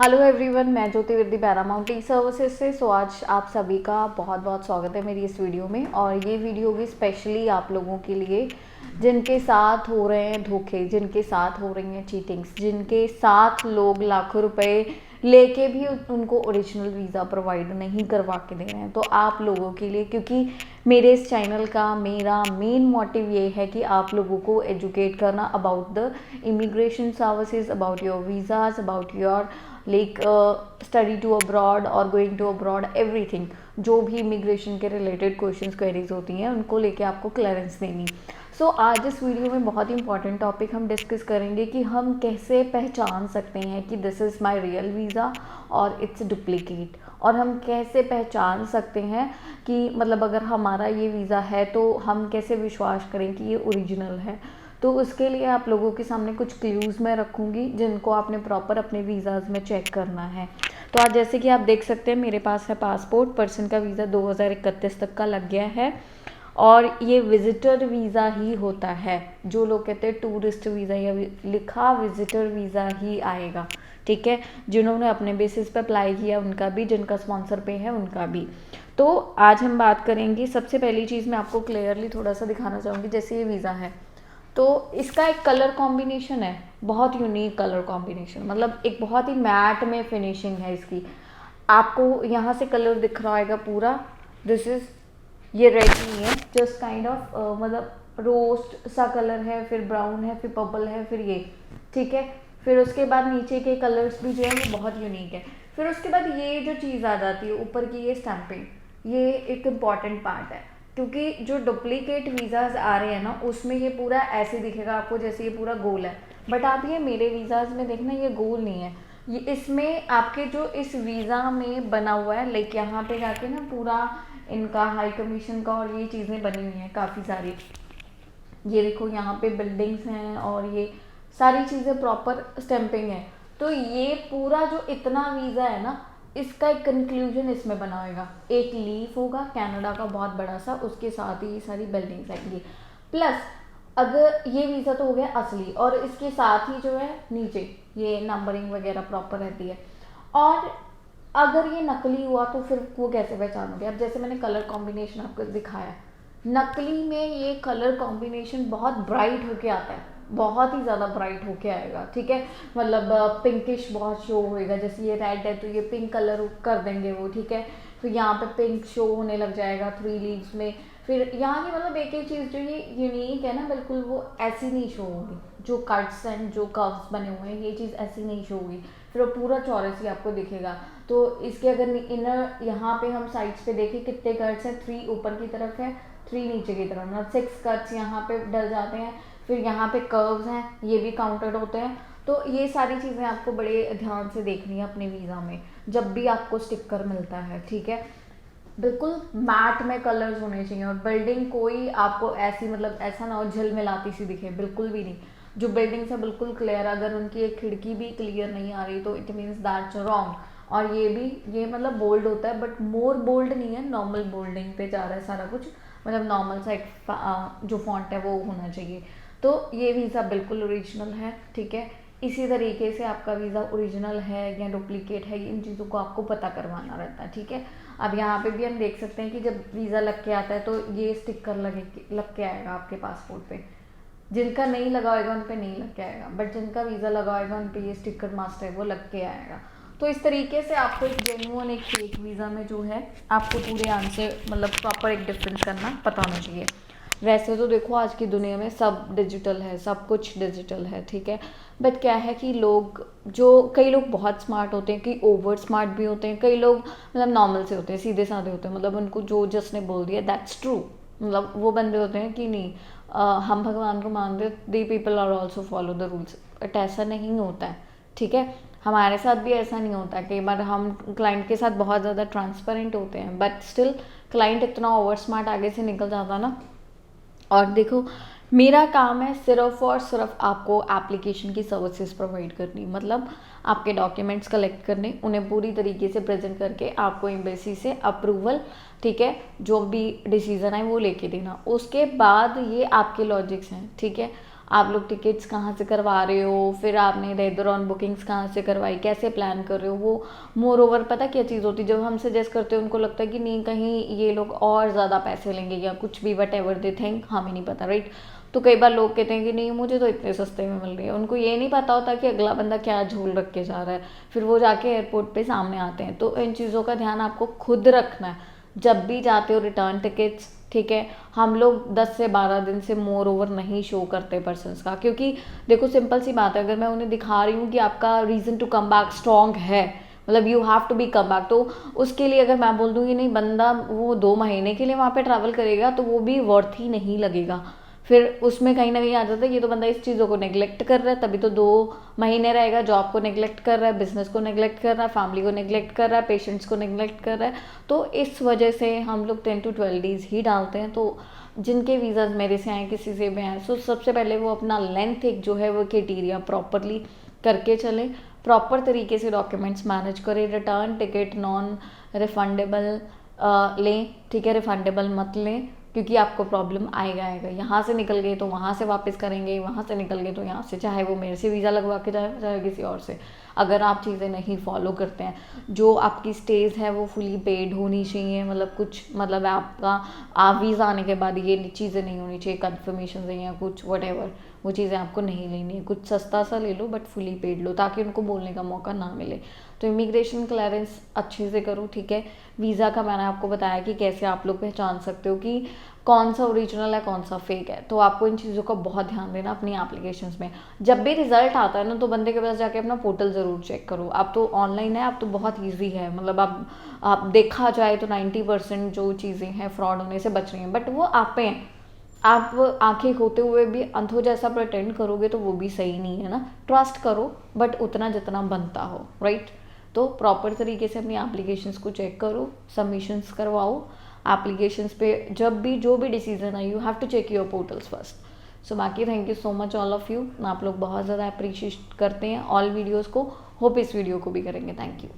Hello everyone, मैं ज्योति with Paramount E services से। आज आप सभी का बहुत बहुत स्वागत है मेरी इस वीडियो में। और ये वीडियो भी स्पेशली आप लोगों के लिए जिनके साथ हो रहे हैं धोखे, जिनके साथ हो रही हैं चीटिंग्स, जिनके साथ लोग लाखों रुपए लेके भी उनको ओरिजिनल वीज़ा प्रोवाइड नहीं करवा के दे रहे हैं। तो आप लोगों के लिए, क्योंकि मेरे इस चैनल का मेरा मेन मोटिव ये है कि आप लोगों को एजुकेट करना about the immigration services, about your visas, about your like study to abroad और गोइंग टू अब्रॉड, एवरीथिंग। जो भी इमिग्रेशन के रिलेटेड क्वेश्चंस क्वेरीज होती हैं उनको लेके आपको क्लियरेंस देनी। सो आज इस वीडियो में बहुत ही इंपॉर्टेंट टॉपिक हम डिस्कस करेंगे कि हम कैसे पहचान सकते हैं कि this is my real visa और इट्स डुप्लीकेट। और हम कैसे पहचान सकते हैं कि मतलब अगर हमारा ये वीज़ा है तो हम कैसे विश्वास करें कि ये ओरिजिनल है। तो उसके लिए आप लोगों के सामने कुछ क्लूज़ मैं रखूँगी जिनको आपने प्रॉपर अपने वीज़ाज़ में चेक करना है। तो आज जैसे कि आप देख सकते हैं मेरे पास है पासपोर्ट। पर्सन का वीज़ा 2031 तक का लग गया है और ये विज़िटर वीज़ा ही होता है। जो लोग कहते हैं टूरिस्ट वीज़ा या लिखा विज़िटर वीज़ा ही आएगा, ठीक है। जिन्होंने अपने बेसिस पे अप्लाई किया उनका भी, जिनका स्पॉन्सर पे है उनका भी। तो आज हम बात करेंगे। सबसे पहली चीज़ मैं आपको क्लियरली थोड़ा सा दिखाना चाहूँगी। जैसे ये वीज़ा है तो इसका एक कलर कॉम्बिनेशन है, बहुत यूनिक कलर कॉम्बिनेशन, मतलब एक बहुत ही मैट में फिनिशिंग है इसकी। आपको यहाँ से कलर दिख रहा होगा पूरा। दिस इज़, ये रेड नहीं है, जस्ट काइंड ऑफ मतलब रोस्ट सा कलर है, फिर ब्राउन है, फिर पर्पल है, फिर ये, ठीक है। फिर उसके बाद नीचे के कलर्स भी जो है वो बहुत यूनिक है। फिर उसके बाद ये जो चीज़ आ जाती है ऊपर की, ये स्टैंपिंग, ये एक इम्पॉर्टेंट पार्ट है। क्योंकि जो डुप्लीकेट वीज़ाज आ रहे हैं ना उसमें ये पूरा ऐसे दिखेगा आपको जैसे ये पूरा गोल है। बट आप ये मेरे वीज़ाज में देखना, ये गोल नहीं है। ये इसमें आपके जो इस वीज़ा में बना हुआ है, लाइक यहाँ पे जाके ना पूरा इनका हाई कमीशन का और ये चीज़ें बनी हुई हैं काफ़ी सारी। ये देखो यहाँ पे बिल्डिंग्स हैं और ये सारी चीज़ें प्रॉपर स्टैंपिंग है। तो ये पूरा जो इतना वीज़ा है ना, इसका एक कंक्लूजन इसमें बना होगा। एक लीफ होगा कनाडा का बहुत बड़ा सा, उसके साथ ही ये सारी बिल्डिंग्स आएंगी। प्लस अगर ये वीज़ा तो हो गया असली, और इसके साथ ही जो है नीचे ये नंबरिंग वगैरह प्रॉपर रहती है। और अगर ये नकली हुआ तो फिर वो कैसे पहचानोगे। अब जैसे मैंने कलर कॉम्बिनेशन आपको दिखाया, नकली में ये कलर कॉम्बिनेशन बहुत ब्राइट होके आता है, बहुत ही ज़्यादा ब्राइट होके आएगा, ठीक है। मतलब पिंकिश बहुत शो होएगा। जैसे ये रेड है तो ये पिंक कलर कर देंगे वो, ठीक है। फिर यहाँ पे पिंक शो होने लग जाएगा 3 लीव्स में। फिर यहाँ की मतलब एक एक चीज़ जो ये यूनिक है ना बिल्कुल, वो ऐसी नहीं शो होगी। जो कट्स एंड जो कर्व्स बने हुए हैं ये चीज़ ऐसी नहीं शो होगी। फिर वो पूरा चौरस ही आपको दिखेगा। तो इसके अगर इनर यहाँ पे हम साइड्स पे देखें कितने कट्स हैं, 3 ऊपर की तरफ है, 3 नीचे की तरफ, मतलब 6 कट्स यहाँ पे डल जाते हैं। फिर यहाँ पे कर्व्स हैं, ये भी काउंटेड होते हैं। तो ये सारी चीज़ें आपको बड़े ध्यान से देखनी है अपने वीज़ा में जब भी आपको स्टिकर मिलता है, ठीक है। बिल्कुल मैट में कलर्स होने चाहिए। और बिल्डिंग कोई आपको ऐसी मतलब ऐसा ना हो झिलमिलाती सी दिखे, बिल्कुल भी नहीं। जो बिल्डिंग्स है बिल्कुल क्लियर, अगर उनकी एक खिड़की भी क्लियर नहीं आ रही तो इट मीन्स दैट्स रॉन्ग। और ये भी, ये मतलब बोल्ड होता है बट मोर बोल्ड नहीं है, नॉर्मल बोल्डिंग पे जा रहा है सारा कुछ, मतलब नॉर्मल सा एक जो फॉन्ट है वो होना चाहिए। तो ये वीज़ा बिल्कुल ओरिजिनल है, ठीक है। इसी तरीके से आपका वीज़ा ओरिजिनल है या डुप्लीकेट है, इन चीज़ों को आपको पता करवाना रहता है, ठीक है। अब यहाँ पे भी हम देख सकते हैं कि जब वीज़ा लग के आता है तो ये स्टिकर लग के आएगा आपके पासपोर्ट पे। जिनका नहीं लगा होगा उन पे नहीं लग के आएगा, बट जिनका वीज़ा लगा होगा उन पे ये स्टिकर मास्ट है वो लग के आएगा। तो इस तरीके से आपको एक जेन्युइन एक फेक वीज़ा में जो है आपको पूरे आंसर मतलब प्रॉपर एक डिफरेंस करना पता होना चाहिए। वैसे तो देखो आज की दुनिया में सब डिजिटल है, सब कुछ डिजिटल है, ठीक है। बट क्या है कि लोग, जो कई लोग बहुत स्मार्ट होते हैं, कई ओवर स्मार्ट भी होते हैं, कई लोग मतलब नॉर्मल से होते हैं, सीधे साधे होते हैं, मतलब उनको जो जस्ट ने बोल दिया दैट्स ट्रू, मतलब वो बंदे होते हैं कि नहीं हम भगवान को मानते हैं, the people are also follow the rules. But ऐसा नहीं होता है, ठीक है। हमारे साथ भी ऐसा नहीं होता। कई बार हम क्लाइंट के साथ बहुत ज़्यादा ट्रांसपेरेंट होते हैं बट स्टिल क्लाइंट इतना ओवर स्मार्ट आगे से निकल जाता ना। और देखो मेरा काम है सिर्फ और सिर्फ आपको एप्लीकेशन की सर्विसेज प्रोवाइड करनी, मतलब आपके डॉक्यूमेंट्स कलेक्ट करने, उन्हें पूरी तरीके से प्रेजेंट करके आपको एम्बेसी से अप्रूवल, ठीक है, जो भी डिसीज़न है वो लेके देना। उसके बाद ये आपके लॉजिक्स हैं, ठीक है। आप लोग टिकट्स कहाँ से करवा रहे हो, फिर आपने रेदर ऑन बुकिंग्स कहाँ से करवाई, कैसे प्लान कर रहे हो। वो मोर ओवर पता क्या चीज़ होती है, जब हम सजेस्ट करते हैं उनको लगता है कि नहीं कहीं ये लोग और ज़्यादा पैसे लेंगे या कुछ भी, वट एवर दे थिंक, हमें नहीं पता, राइट। तो कई बार लोग कहते हैं कि नहीं मुझे तो इतने सस्ते में मिल रही है, उनको ये नहीं पता होता कि अगला बंदा क्या झोल रख के जा रहा है, फिर वो जाके एयरपोर्ट पे सामने आते हैं। तो इन चीज़ों का ध्यान आपको खुद रखना है जब भी जाते हो। रिटर्न टिकट्स, ठीक है, हम लोग 10 से 12 दिन से मोर ओवर नहीं शो करते पर्सनस का, क्योंकि देखो सिंपल सी बात है, अगर मैं उन्हें दिखा रही हूँ कि आपका reason to come back strong है, मतलब you have to be come back, तो उसके लिए अगर मैं बोल दूँगी नहीं बंदा वो 2 महीने के लिए वहाँ पे ट्रैवल करेगा तो वो भी वर्थ ही नहीं लगेगा। फिर उसमें कहीं ना कहीं आ जाता है ये तो बंदा इस चीज़ों को नेग्लेक्ट कर रहा है, तभी तो 2 महीने रहेगा, जॉब को नेग्लेक्ट कर रहा है, बिजनेस को नेग्लेक्ट कर रहा है, फैमिली को नेग्लेक्ट कर रहा है, पेशेंट्स को नेग्लेक्ट कर रहा है। तो इस वजह से हम लोग 10 to 12 डेज़ ही डालते हैं। तो जिनके वीज़ा मेरे से आए, किसी से भी आए, सो सबसे पहले वो अपना लेंथ एक जो है वो क्राइटेरिया प्रॉपरली करके चलें, प्रॉपर तरीके से डॉक्यूमेंट्स मैनेज करें, रिटर्न टिकट नॉन रिफंडेबल लें, ठीक है, रिफंडेबल मत लें, क्योंकि आपको प्रॉब्लम आएगा। यहाँ से निकल गए तो वहाँ से वापस करेंगे, वहाँ से निकल गए तो यहाँ से, चाहे वो मेरे से वीज़ा लगवा के जाए चाहे किसी और से, अगर आप चीज़ें नहीं फॉलो करते हैं। जो आपकी स्टेज है वो फुली पेड होनी चाहिए, मतलब कुछ मतलब आपका आप वीज़ा आने के बाद ये चीज़ें नहीं होनी चाहिए, कन्फर्मेशन या कुछ वट एवर, वो चीज़ें आपको नहीं लेनी है। कुछ सस्ता सा ले लो बट फुली पेड लो, ताकि उनको बोलने का मौका ना मिले। तो इमिग्रेशन क्लियरेंस अच्छे से करो, ठीक है। वीज़ा का मैंने आपको बताया कि कैसे आप लोग पहचान सकते हो कि कौन सा ओरिजिनल है कौन सा फेक है, तो आपको इन चीज़ों का बहुत ध्यान देना अपनी एप्लीकेशंस में। जब भी रिजल्ट आता है ना तो बंदे के पास जाके अपना पोर्टल ज़रूर चेक करो। अब तो ऑनलाइन है, अब तो बहुत ईजी है, मतलब आप देखा जाए तो 90% जो चीज़ें हैं फ्रॉड होने से बच रही हैं, बट वो आप पे हैं। आप आंखें खोते हुए भी अंधों जैसा प्रिटेंड करोगे तो वो भी सही नहीं है ना। ट्रस्ट करो बट उतना जितना बनता हो, राइट। तो प्रॉपर तरीके से अपनी एप्लीकेशंस को चेक करो, सबमिशंस करवाओ एप्लीकेशंस पे। जब भी जो भी डिसीजन है you have to check your portals first. So बाकी thank you so much all of you, आप लोग बहुत ज़्यादा अप्रिशिएट करते हैं ऑल वीडियोज़ को, होप इस वीडियो को भी करेंगे। Thank you.